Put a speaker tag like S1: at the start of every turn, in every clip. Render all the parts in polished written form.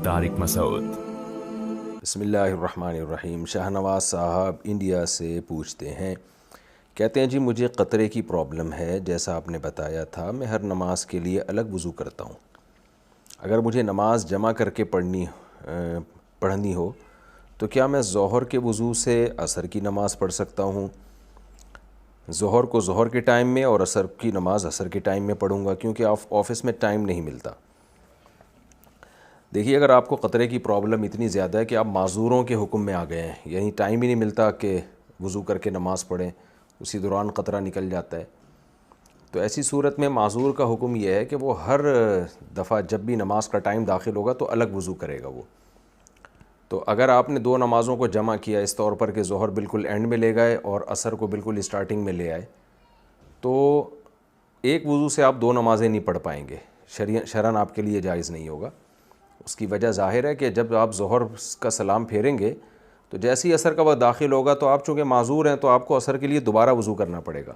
S1: طارق مسعود۔
S2: بسم اللہ الرحمن الرحیم۔ شاہ نواز صاحب انڈیا سے پوچھتے ہیں، کہتے ہیں جی مجھے قطرے کی پرابلم ہے، جیسا آپ نے بتایا تھا میں ہر نماز کے لیے الگ وضو کرتا ہوں، اگر مجھے نماز جمع کر کے پڑھنی ہو تو کیا میں ظہر کے وضو سے عصر کی نماز پڑھ سکتا ہوں؟ ظہر کو ظہر کے ٹائم میں اور عصر کی نماز عصر کے ٹائم میں پڑھوں گا، کیونکہ آفس میں ٹائم نہیں ملتا۔ دیکھیے، اگر آپ کو قطرے کی پرابلم اتنی زیادہ ہے کہ آپ معذوروں کے حکم میں آ گئے ہیں، یعنی ٹائم ہی نہیں ملتا کہ وضو کر کے نماز پڑھیں، اسی دوران قطرہ نکل جاتا ہے، تو ایسی صورت میں معذور کا حکم یہ ہے کہ وہ ہر دفعہ جب بھی نماز کا ٹائم داخل ہوگا تو الگ وضو کرے گا وہ۔ تو اگر آپ نے دو نمازوں کو جمع کیا اس طور پر کہ ظہر بالکل اینڈ میں لے گئے اور عصر کو بالکل اسٹارٹنگ میں لے آئے، تو ایک وضو سے آپ دو نمازیں نہیں پڑھ پائیں گے، شرعاً آپ کے لیے جائز نہیں ہوگا۔ اس کی وجہ ظاہر ہے کہ جب آپ ظہر کا سلام پھیریں گے تو جیسے ہی عصر کا وقت داخل ہوگا تو آپ چونکہ معذور ہیں تو آپ کو عصر کے لیے دوبارہ وضو کرنا پڑے گا،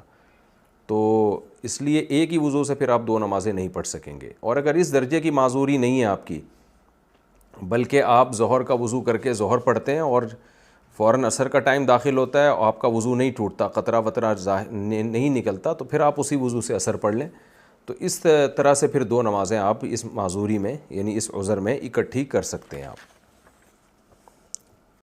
S2: تو اس لیے ایک ہی وضو سے پھر آپ دو نمازیں نہیں پڑھ سکیں گے۔ اور اگر اس درجے کی معذوری نہیں ہے آپ کی، بلکہ آپ ظہر کا وضو کر کے ظہر پڑھتے ہیں اور فوراً عصر کا ٹائم داخل ہوتا ہے اور آپ کا وضو نہیں ٹوٹتا، قطرہ وطرہ نہیں نکلتا، تو پھر آپ اسی وضو سے عصر پڑھ لیں۔ تو اس طرح سے پھر دو نمازیں آپ اس معذوری میں، یعنی اس عذر میں اکٹھی کر سکتے ہیں آپ۔